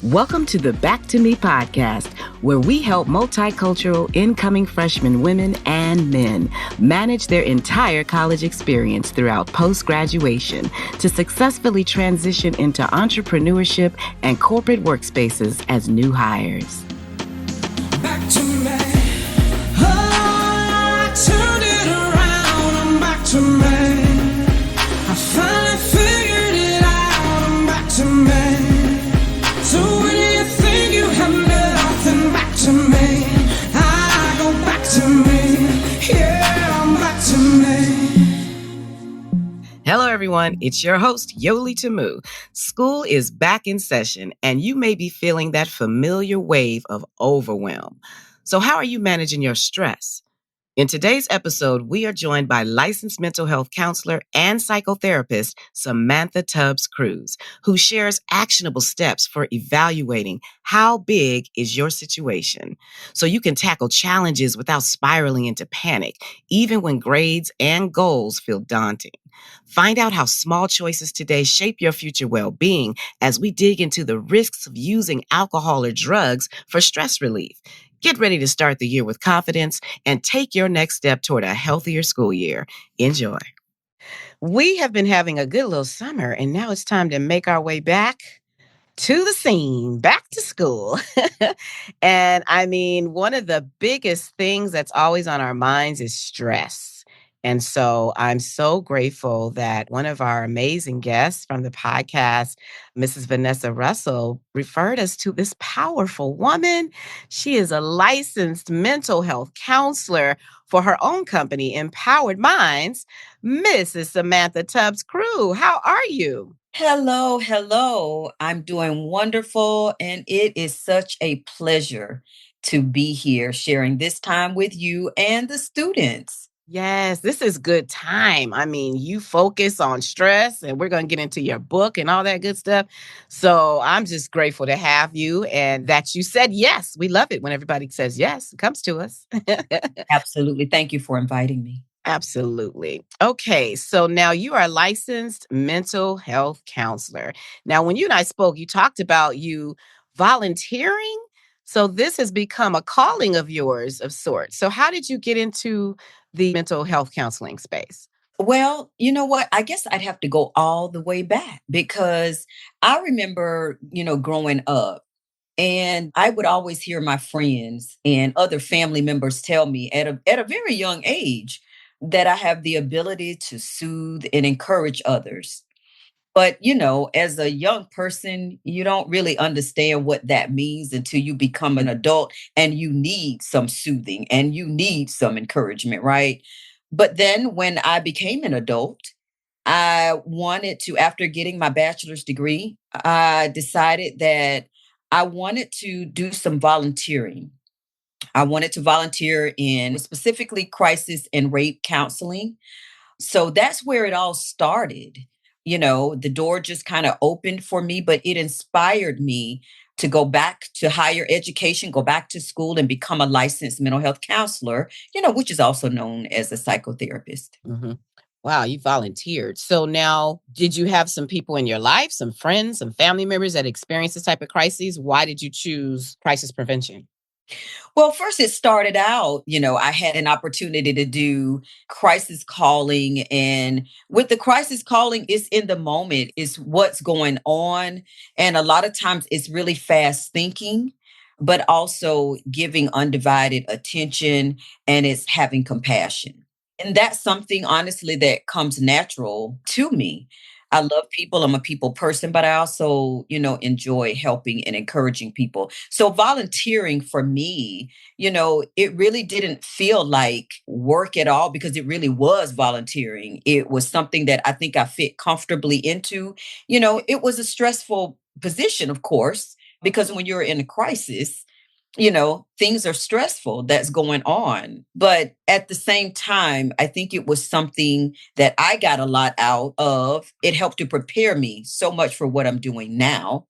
Welcome to the Back to Me podcast, where we help multicultural incoming freshman women and men manage their entire college experience throughout post-graduation to successfully transition into entrepreneurship and corporate workspaces as new hires. Back to me. Oh, I turned it around. I'm back to me. I finally figured it out. I'm back to me. So when you think you have nothing, back to me. I go back to me. Yeah, I'm back to me. Hello, everyone. It's your host, Yoli Tamu. School is back in session, and you may be feeling that familiar wave of overwhelm. So how are you managing your stress? In today's episode, we are joined by licensed mental health counselor and psychotherapist Samantha Tubbs-Cruz, who shares actionable steps for evaluating how big is your situation so you can tackle challenges without spiraling into panic, even when grades and goals feel daunting. Find out how small choices today shape your future well-being as we dig into the risks of using alcohol or drugs for stress relief. Get ready to start the year with confidence and take your next step toward a healthier school year. Enjoy. We have been having a good little summer, and now it's time to make our way back to the scene, back to school. And I mean, one of the biggest things that's always on our minds is stress. And so I'm so grateful that one of our amazing guests from the podcast, Mrs. Vanessa Russell, referred us to this powerful woman. She is a licensed mental health counselor for her own company, Empowered Minds, Mrs. Samantha Tubbs-Cruz. How are you? Hello. I'm doing wonderful, and it is such a pleasure to be here sharing this time with you and the students. Yes, this is good time. I mean, you focus on stress, and we're going to get into your book and all that good stuff. So I'm just grateful to have you and that you said yes. We love it when everybody says yes, it comes to us. Absolutely. Thank you for inviting me. Absolutely. Okay, so now you are a licensed mental health counselor. Now, when you and I spoke, you talked about you volunteering. So this has become a calling of yours of sorts. So how did you get into the mental health counseling space? Well, you know what? I guess I'd have to go all the way back because I remember, growing up, and I would always hear my friends and other family members tell me at a very young age that I have the ability to soothe and encourage others. But, as a young person, you don't really understand what that means until you become an adult and you need some soothing and you need some encouragement, right? But then when I became an adult, I wanted to, after getting my bachelor's degree, I decided that I wanted to do some volunteering. I wanted to volunteer in specifically crisis and rape counseling. So that's where it all started. The door just kind of opened for me, but it inspired me to go back to higher education, go back to school and become a licensed mental health counselor, which is also known as a psychotherapist. Mm-hmm. Wow, you volunteered. So now, did you have some people in your life, some friends, some family members that experienced this type of crises? Why did you choose crisis prevention? Well, first it started out, I had an opportunity to do crisis calling. And with the crisis calling, it's in the moment, it's what's going on. And a lot of times it's really fast thinking, but also giving undivided attention and it's having compassion. And that's something, honestly, that comes natural to me. I love people. I'm a people person, but I also, enjoy helping and encouraging people. So volunteering for me, it really didn't feel like work at all because it really was volunteering. It was something that I think I fit comfortably into. It was a stressful position, of course, because when you're in a crisis, things are stressful that's going on. But at the same time, I think it was something that I got a lot out of. It helped to prepare me so much for what I'm doing now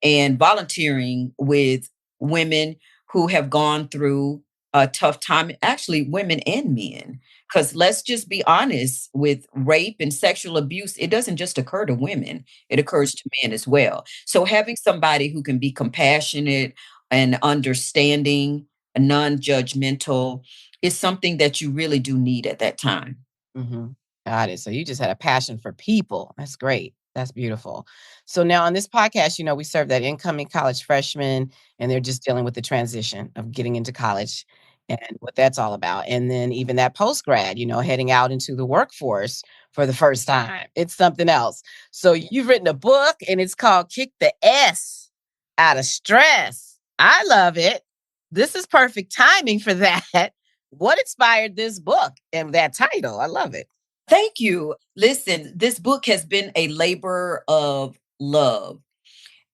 and volunteering with women who have gone through a tough time, actually, women and men. Because let's just be honest with rape and sexual abuse, it doesn't just occur to women, it occurs to men as well. So having somebody who can be compassionate and understanding, non judgmental, is something that you really do need at that time. Hmm. Got it. So you just had a passion for people. That's great. That's beautiful. So now on this podcast, we serve that incoming college freshman, and they're just dealing with the transition of getting into college and what that's all about. And then even that post grad, heading out into the workforce for the first time. It's something else. So you've written a book and it's called Kick the S Out of Stress. I love it. This is perfect timing for that. What inspired this book and that title? I love it. Thank you. Listen, this book has been a labor of love.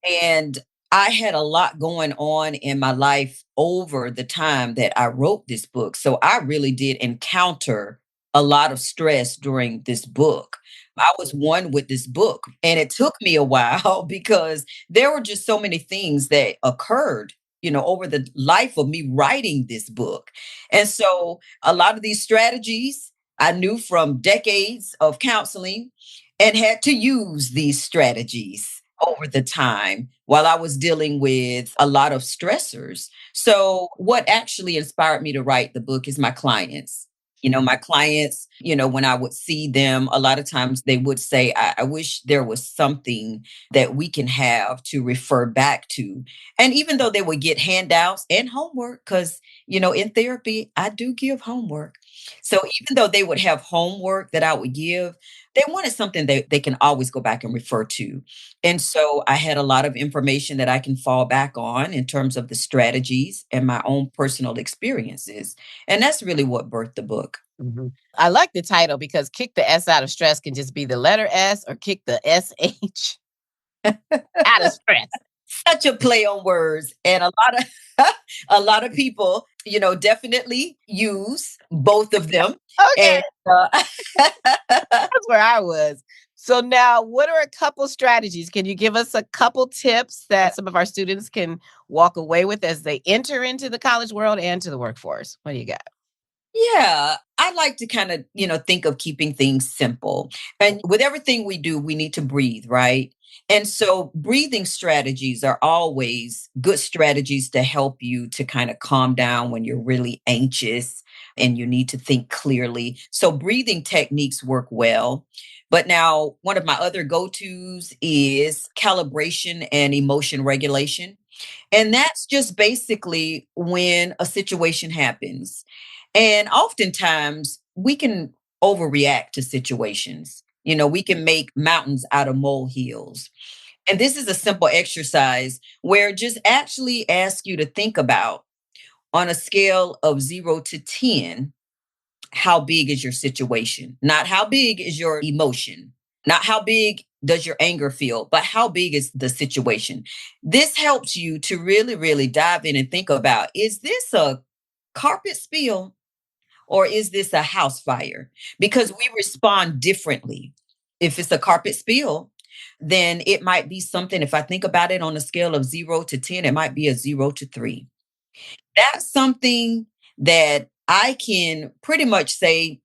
And I had a lot going on in my life over the time that I wrote this book. So I really did encounter a lot of stress during this book. I was one with this book, and it took me a while because there were just so many things that occurred, over the life of me writing this book. And so a lot of these strategies I knew from decades of counseling and had to use these strategies over the time while I was dealing with a lot of stressors. So, what actually inspired me to write the book is my clients. My clients, when I would see them, a lot of times they would say, I wish there was something that we can have to refer back to. And even though they would get handouts and homework, because, in therapy, I do give homework. So even though they would have homework that I would give, they wanted something that they can always go back and refer to. And so I had a lot of information that I can fall back on in terms of the strategies and my own personal experiences. And that's really what birthed the book. Mhm. I like the title because Kick the S Out of Stress can just be the letter S or kick the SH out of stress. Such a play on words, and a lot of a lot of people, definitely use both of them. Okay. And That's where I was. So now, what are a couple strategies? Can you give us a couple tips that some of our students can walk away with as they enter into the college world and to the workforce? What do you got? Yeah, I like to kind of, think of keeping things simple. And with everything we do, we need to breathe, right? And so breathing strategies are always good strategies to help you to kind of calm down when you're really anxious and you need to think clearly. So breathing techniques work well. But now, one of my other go tos is calibration and emotion regulation. And that's just basically when a situation happens. And oftentimes we can overreact to situations. We can make mountains out of molehills. And this is a simple exercise where just actually ask you to think about on a scale of 0 to 10, how big is your situation? Not how big is your emotion, not how big does your anger feel, but how big is the situation? This helps you to really, really dive in and think about, is this a carpet spill or is this a house fire? Because we respond differently. If it's a carpet spill, then it might be something. If I think about it on a scale of 0 to 10, it might be a 0 to 3. That's something that I can pretty much say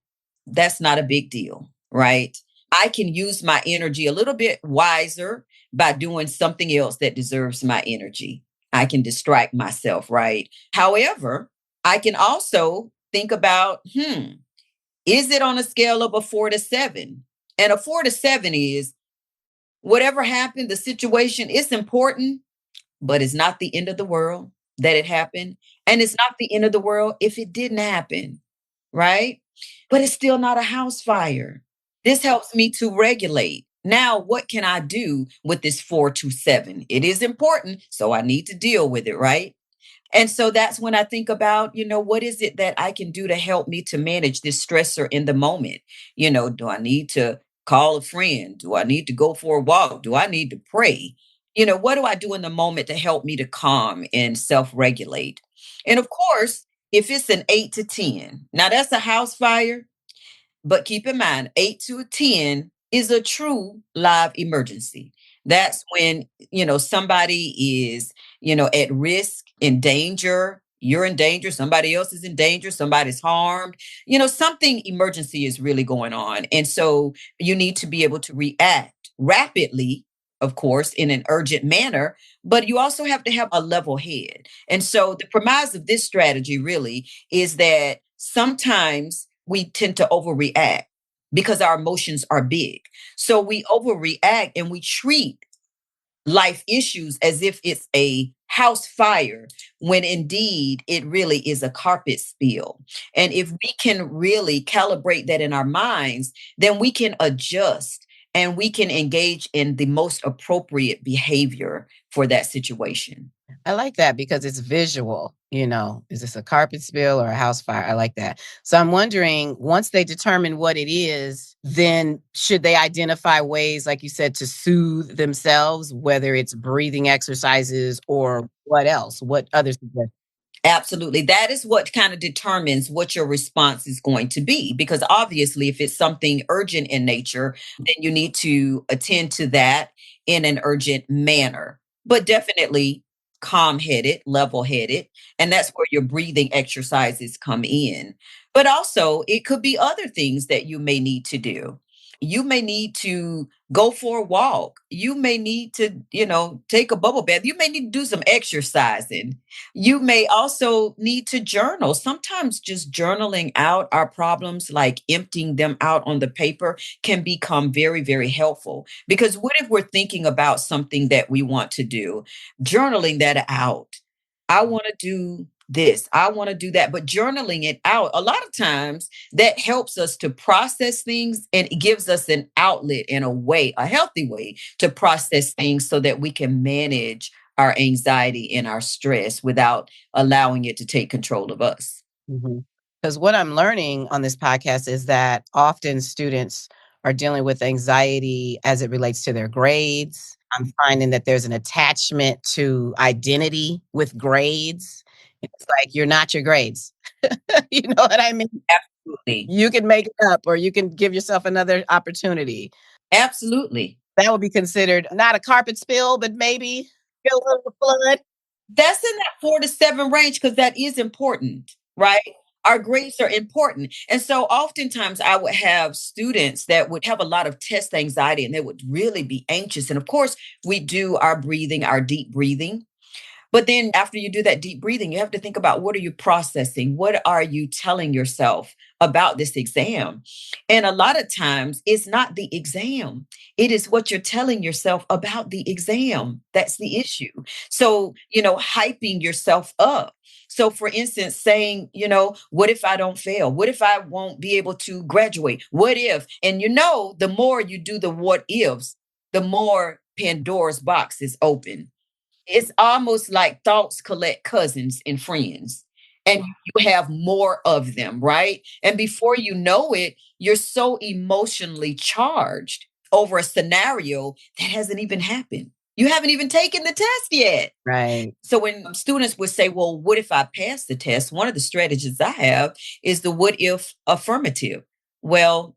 that's not a big deal, right? I can use my energy a little bit wiser by doing something else that deserves my energy. I can distract myself, right? However, I can also think about, is it on a scale of a 4 to 7? And a 4 to 7 is whatever happened, the situation is important, but it's not the end of the world that it happened. And it's not the end of the world if it didn't happen, right? But it's still not a house fire. This helps me to regulate. Now, what can I do with this 4 to 7? It is important, so I need to deal with it, right? And so that's when I think about, what is it that I can do to help me to manage this stressor in the moment? Do I need to call a friend? Do I need to go for a walk? Do I need to pray? What do I do in the moment to help me to calm and self regulate? And of course, if it's an 8 to 10, now that's a house fire, but keep in mind, 8 to 10 is a true live emergency. That's when, somebody is, at risk, in danger. you're in danger, somebody else is in danger, somebody's harmed, something emergency is really going on. And so you need to be able to react rapidly, of course, in an urgent manner, but you also have to have a level head. And so the premise of this strategy really is that sometimes we tend to overreact because our emotions are big. So we overreact and we treat life issues as if it's a house fire, when indeed it really is a carpet spill. And if we can really calibrate that in our minds, then we can adjust and we can engage in the most appropriate behavior for that situation. I like that because it's visual. Is this a carpet spill or a house fire? I like that. So I'm wondering, once they determine what it is, then should they identify ways, like you said, to soothe themselves, whether it's breathing exercises or what else? What other suggestions? Absolutely. That is what kind of determines what your response is going to be. Because obviously, if it's something urgent in nature, then you need to attend to that in an urgent manner. But definitely calm headed, level headed. And that's where your breathing exercises come in. But also, it could be other things that you may need to do. You may need to go for a walk. You may need to, take a bubble bath. You may need to do some exercising. You may also need to journal. Sometimes just journaling out our problems, like emptying them out on the paper, can become very, very helpful. Because what if we're thinking about something that we want to do? Journaling that out. I want to do this. I want to do that. But journaling it out, a lot of times that helps us to process things, and it gives us an outlet in a way, a healthy way to process things so that we can manage our anxiety and our stress without allowing it to take control of us. Because what I'm learning on this podcast is that often students are dealing with anxiety as it relates to their grades. I'm finding that there's an attachment to identity with grades. It's like, you're not your grades. You know what I mean? Absolutely. You can make it up, or you can give yourself another opportunity. Absolutely. That would be considered not a carpet spill, but maybe a little flood. That's in that 4 to 7 range, because that is important, right? Our grades are important. And so oftentimes I would have students that would have a lot of test anxiety and they would really be anxious. And of course, we do our breathing, our deep breathing. But then after you do that deep breathing, you have to think about, what are you processing? What are you telling yourself about this exam? And a lot of times it's not the exam. It is what you're telling yourself about the exam. That's the issue. So, hyping yourself up. So for instance, saying, what if I don't fail? What if I won't be able to graduate? What if? And the more you do the what ifs, the more Pandora's box is open. It's almost like thoughts collect cousins and friends, and you have more of them, right? And before you know it, you're so emotionally charged over a scenario that hasn't even happened. You haven't even taken the test yet. Right. So when students would say, well, what if I pass the test? One of the strategies I have is the what if affirmative. Well,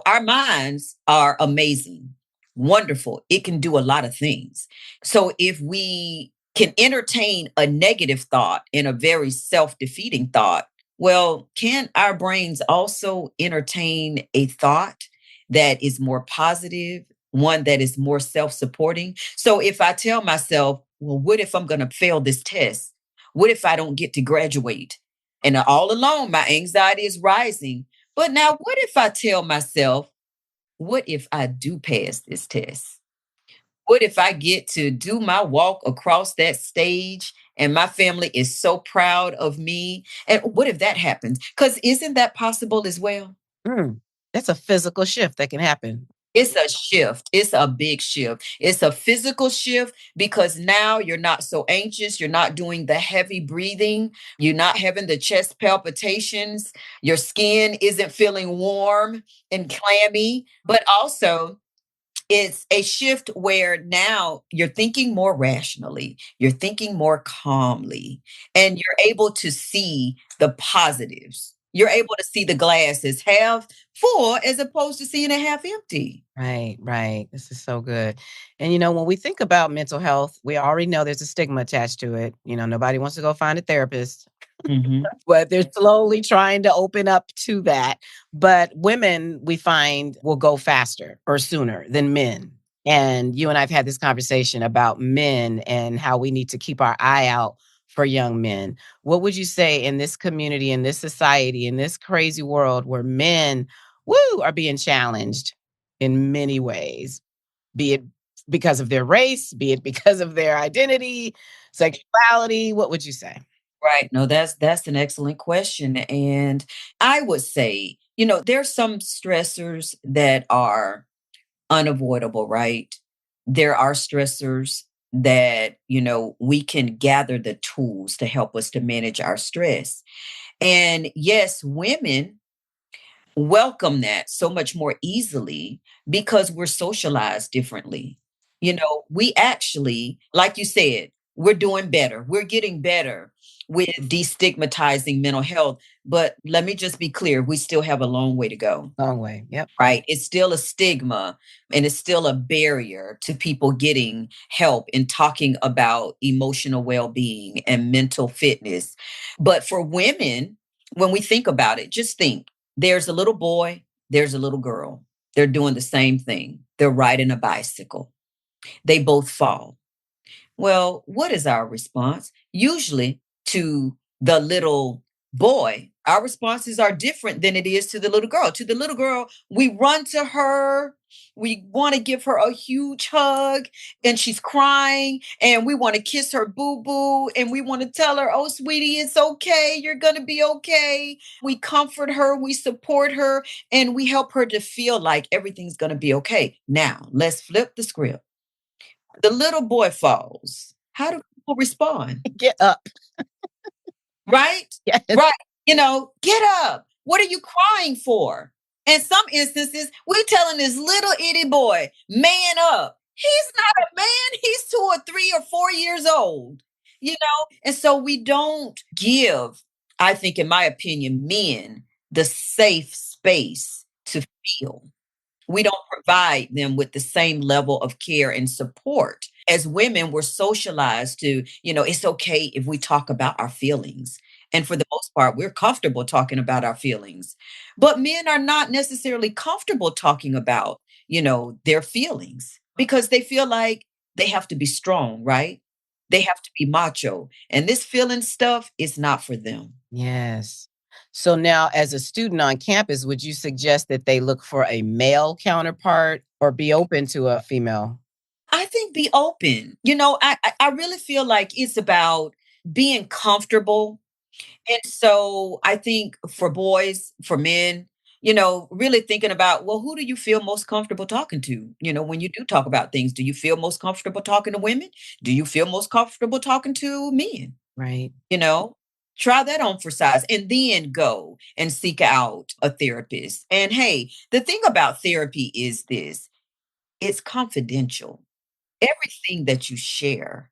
our minds are amazing, wonderful. It can do a lot of things. So if we can entertain a negative thought and a very self-defeating thought, well, can our brains also entertain a thought that is more positive, one that is more self-supporting? So if I tell myself, well, what if I'm going to fail this test? What if I don't get to graduate? And all along, my anxiety is rising. But now, what if I tell myself, what if I do pass this test? What if I get to do my walk across that stage and my family is so proud of me? And what if that happens? Because isn't that possible as well? That's a physical shift that can happen. It's a shift. It's a big shift. It's a physical shift because now you're not so anxious. You're not doing the heavy breathing. You're not having the chest palpitations. Your skin isn't feeling warm and clammy. But also, it's a shift where now you're thinking more rationally, you're thinking more calmly, and you're able to see the positives You're able to see the glass as half full as opposed to seeing it half empty. Right, right. This is so good. And when we think about mental health, we already know there's a stigma attached to it. Nobody wants to go find a therapist, Mhm. but they're slowly trying to open up to that. But women, we find, will go faster or sooner than men. And you and I have had this conversation about men and how we need to keep our eye out for young men. What would you say in this community, in this society, in this crazy world where men, are being challenged in many ways, be it because of their race, be it because of their identity, sexuality? What would you say? Right. No, that's an excellent question. And I would say, there's some stressors that are unavoidable, right? There are stressors that, we can gather the tools to help us to manage our stress. And yes, women welcome that so much more easily because we're socialized differently. We actually, like you said, we're doing better. We're getting better with destigmatizing mental health. But let me just be clear, we still have a long way to go. Long way. Yep. Right. It's still a stigma and it's still a barrier to people getting help and talking about emotional well being and mental fitness. But for women, when we think about it, just think there's a little boy, there's a little girl. They're doing the same thing. They're riding a bicycle. They both fall. Well, what is our response? Usually to the little boy, our responses are different than it is to the little girl. To the little girl, we run to her. We want to give her a huge hug and she's crying and we want to kiss her boo boo and we want to tell her, oh, sweetie, it's okay. You're going to be okay. We comfort her, we support her, and we help her to feel like everything's going to be okay. Now, let's flip the script. The little boy falls. How do people respond? Get up. Right? Yes. Right. Get up. What are you crying for? In some instances, we telling this little itty boy, man up. He's not a man. He's 2 or 3 or 4 years old. And so we don't give, I think, in my opinion, men the safe space to feel. We don't provide them with the same level of care and support. As women, we're socialized to, it's okay if we talk about our feelings. And for the most part, we're comfortable talking about our feelings. But men are not necessarily comfortable talking about, their feelings because they feel like they have to be strong, right? They have to be macho. And this feeling stuff is not for them. Yes. So now, as a student on campus, would you suggest that they look for a male counterpart or be open to a female? I think be open. I really feel like it's about being comfortable. And so I think for boys, for men, really thinking about, well, who do you feel most comfortable talking to? When you do talk about things, do you feel most comfortable talking to women? Do you feel most comfortable talking to men? Right. You know, Try that on for size and then go and seek out a therapist. And hey, the thing about therapy is this, it's confidential. Everything that you share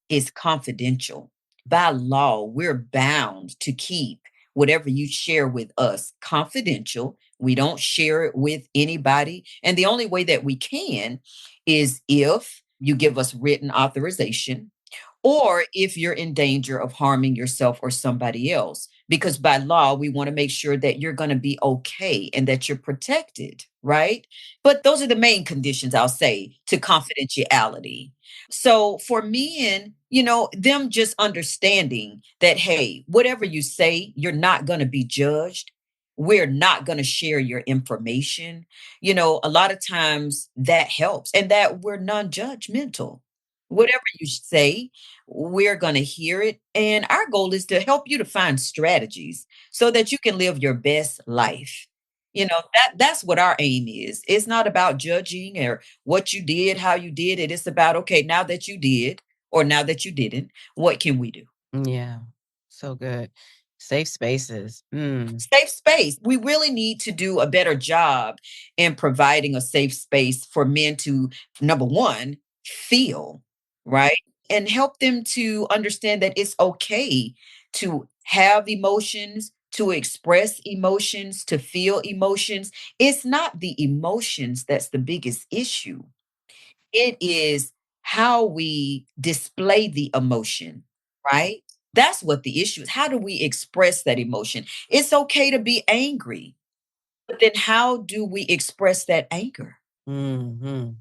is confidential. By law, we're bound to keep whatever you share with us confidential. We don't share it with anybody. And the only way that we can is if you give us written authorization or if you're in danger of harming yourself or somebody else. Because by law, we want to make sure that you're going to be okay and that you're protected, right? But those are the main conditions, I'll say, to confidentiality. So for men, them just understanding that, hey, whatever you say, you're not going to be judged. We're not going to share your information. A lot of times that helps and that we're non judgmental. Whatever you say, we're going to hear it. And our goal is to help you to find strategies so that you can live your best life. That's what our aim is. It's not about judging or what you did, how you did it. It's about, okay, now that you did or now that you didn't, what can we do? Yeah. So good. Safe spaces. Safe space. We really need to do a better job in providing a safe space for men to, number one, feel, right? And help them to understand that it's okay to have emotions, to express emotions, to feel emotions. It's not the emotions that's the biggest issue. It is how we display the emotion, right? That's what the issue is. How do we express that emotion? It's okay to be angry, but then how do we express that anger? That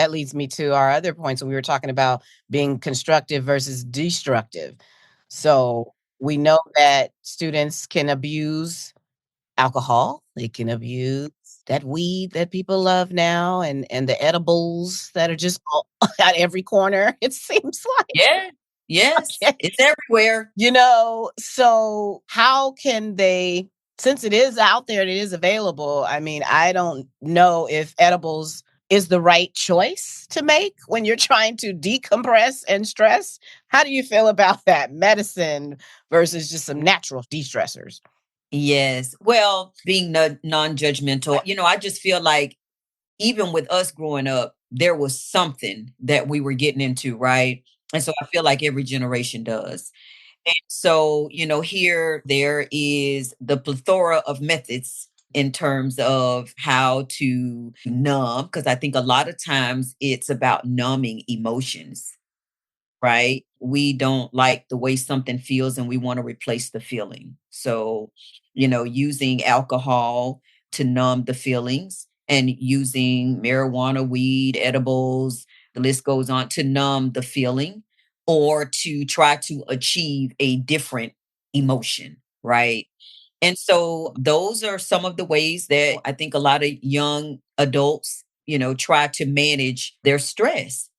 leads me to our other points when we were talking about being constructive versus destructive. So we know that students can abuse alcohol. They can abuse that weed that people love now, and the edibles that are just all at every corner. It seems like. Yeah. Yes, Okay. it's everywhere. So how can they, since it is out there and it is available, I mean, I don't know if edibles is the right choice to make when you're trying to decompress and stress. How do you feel about that? Medicine versus just some natural de-stressors? Yes. Well, being non-judgmental, I just feel like even with us growing up, there was something that we were getting into, right? And so I feel like every generation does. And so, here there is the plethora of methods in terms of how to numb, because I think a lot of times it's about numbing emotions, right? We don't like the way something feels and we want to replace the feeling. So, using alcohol to numb the feelings and using marijuana, weed, edibles, the list goes on to numb the feeling or to try to achieve a different emotion, right? And so those are some of the ways that I think a lot of young adults, try to manage their stress.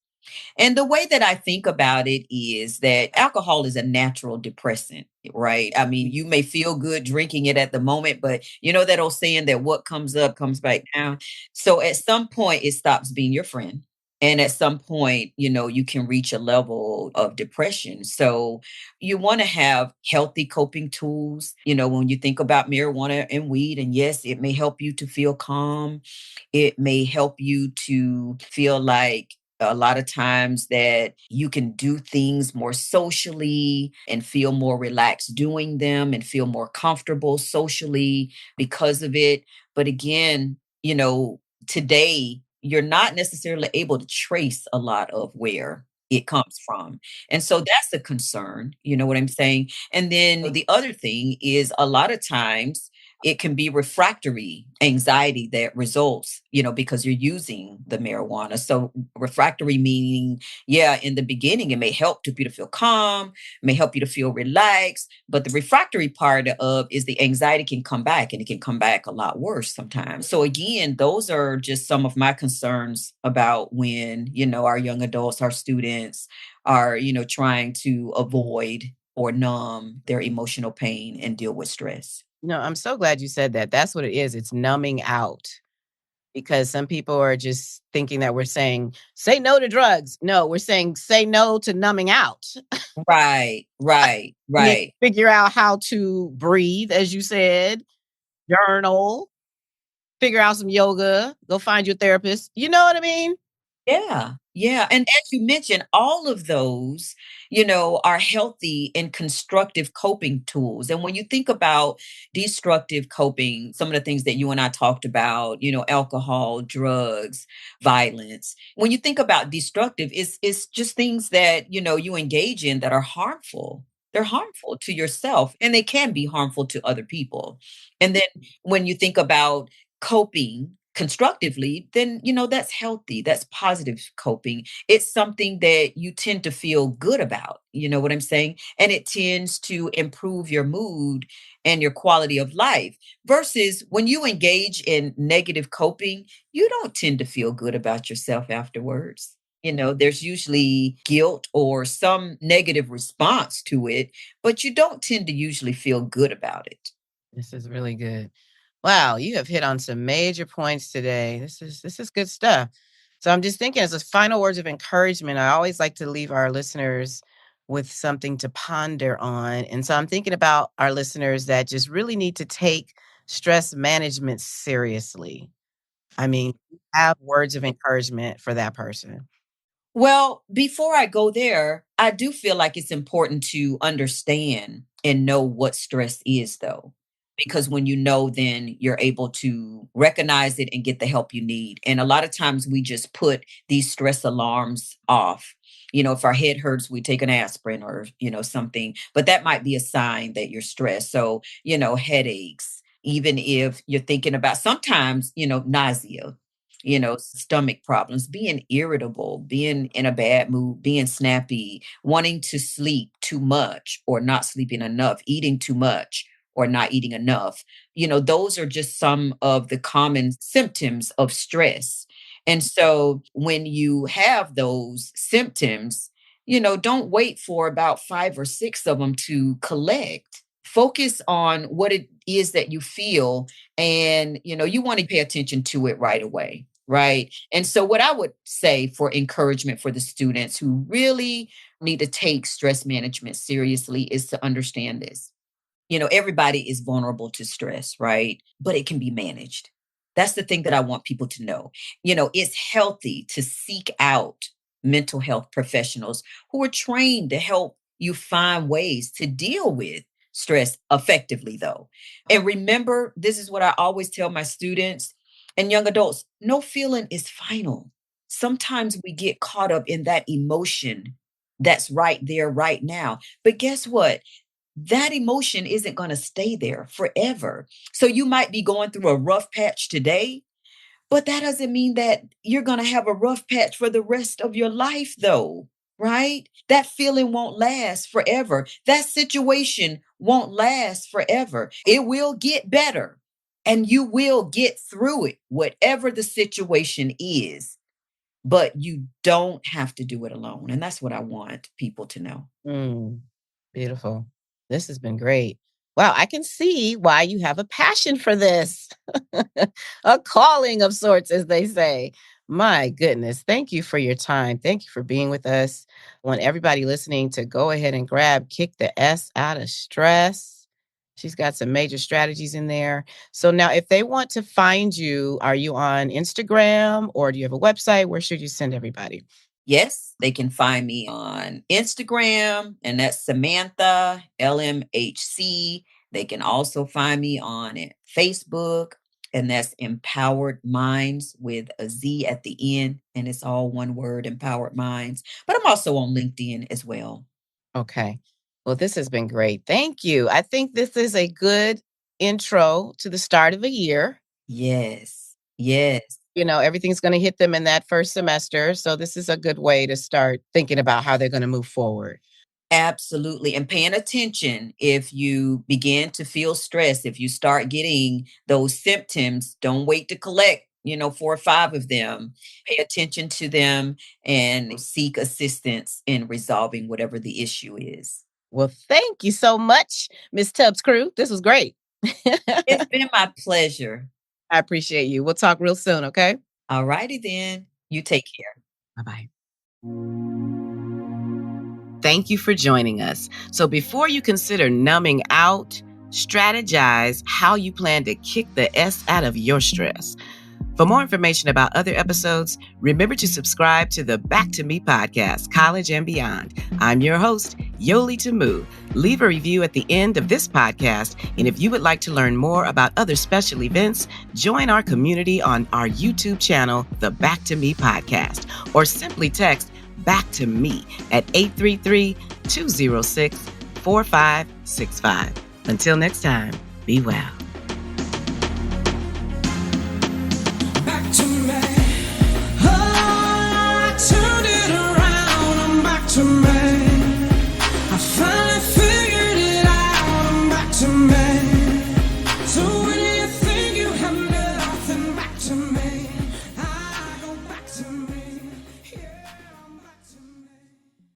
And the way that I think about it is that alcohol is a natural depressant, right? I mean, you may feel good drinking it at the moment, but you know that old saying that what comes up comes back down. So at some point, it stops being your friend. And at some point, you can reach a level of depression. So you want to have healthy coping tools. When you think about marijuana and weed, and yes, it may help you to feel calm. It may help you to feel like a lot of times that you can do things more socially and feel more relaxed doing them and feel more comfortable socially because of it. But again, today you're not necessarily able to trace a lot of where it comes from. And so that's a concern, you know what I'm saying? And then the other thing is a lot of times it can be refractory anxiety that results, because you're using the marijuana. So refractory meaning, yeah, in the beginning, it may help you to feel calm, may help you to feel relaxed. But the refractory part of is the anxiety can come back and it can come back a lot worse sometimes. So again, those are just some of my concerns about when, our young adults, our students are, trying to avoid or numb their emotional pain and deal with stress. No, I'm so glad you said that. That's what it is. It's numbing out because some people are just thinking that we're saying, say no to drugs. No, we're saying, say no to numbing out. Right, right, You need to right. figure out how to breathe, as you said, journal, figure out some yoga, go find your therapist. You know what I mean? Yeah, yeah, and as you mentioned, all of those, are healthy and constructive coping tools, and when you think about destructive coping, some of the things that you and I talked about, alcohol, drugs, violence. When you think about destructive, it's just things that, you engage in that are harmful. They're harmful to yourself, and they can be harmful to other people. And then when you think about coping constructively, then that's healthy. That's positive coping. It's something that you tend to feel good about. You know what I'm saying? And it tends to improve your mood and your quality of life. Versus when you engage in negative coping, you don't tend to feel good about yourself afterwards. There's usually guilt or some negative response to it, but you don't tend to usually feel good about it. This is really good. Wow, you have hit on some major points today. This is good stuff. So I'm just thinking as a final words of encouragement, I always like to leave our listeners with something to ponder on. And so I'm thinking about our listeners that just really need to take stress management seriously. I mean, have words of encouragement for that person. Well, before I go there, I do feel like it's important to understand and know what stress is, though. Because when you know, then you're able to recognize it and get the help you need. And a lot of times we just put these stress alarms off. If our head hurts, we take an aspirin or, something, but that might be a sign that you're stressed. So, headaches, even if you're thinking about sometimes, nausea, stomach problems, being irritable, being in a bad mood, being snappy, wanting to sleep too much or not sleeping enough, eating too much or not eating enough. Those are just some of the common symptoms of stress. And so when you have those symptoms, don't wait for about five or six of them to collect. Focus on what it is that you feel, and you want to pay attention to it right away. Right. And so, what I would say for encouragement for the students who really need to take stress management seriously is to understand this. Everybody is vulnerable to stress, right? But it can be managed. That's the thing that I want people to know. It's healthy to seek out mental health professionals who are trained to help you find ways to deal with stress effectively, though. And remember, this is what I always tell my students and young adults: no feeling is final. Sometimes we get caught up in that emotion that's right there, right now. But guess what? That emotion isn't going to stay there forever. So you might be going through a rough patch today, but that doesn't mean that you're going to have a rough patch for the rest of your life, though, right? That feeling won't last forever. That situation won't last forever. It will get better and you will get through it, whatever the situation is. But you don't have to do it alone. And that's what I want people to know. Mm, beautiful. This has been great. Wow, I can see why you have a passion for this. A calling of sorts, as they say. My goodness. Thank you for your time. Thank you for being with us. I want everybody listening to go ahead and grab Kick the S Out of Stress. She's got some major strategies in there. So now if they want to find you, are you on Instagram or do you have a website? Where should you send everybody? Yes, they can find me on Instagram, and that's Samantha, LMHC. They can also find me on Facebook, and that's Empowered Minds with a Z at the end. And it's all one word, Empowered Minds. But I'm also on LinkedIn as well. Okay. Well, this has been great. Thank you. I think this is a good intro to the start of a year. Yes. Yes. Everything's going to hit them in that first semester. So this is a good way to start thinking about how they're going to move forward. Absolutely. And paying attention if you begin to feel stress, if you start getting those symptoms, don't wait to collect, 4 or 5 of them. Pay attention to them and seek assistance in resolving whatever the issue is. Well, thank you so much, Miss Tubbs Crew. This was great. It's been my pleasure. I appreciate you. We'll talk real soon, okay? All righty then. You take care. Bye-bye. Thank you for joining us. So before you consider numbing out, strategize how you plan to kick the S out of your stress. For more information about other episodes, remember to subscribe to the Back to Me podcast, College and Beyond. I'm your host, Yoli Tamu. Leave a review at the end of this podcast. And if you would like to learn more about other special events, join our community on our YouTube channel, the Back to Me podcast, or simply text Back to Me at 833-206-4565. Until next time, be well. Back to me. Oh, I turned it around. I'm back to me.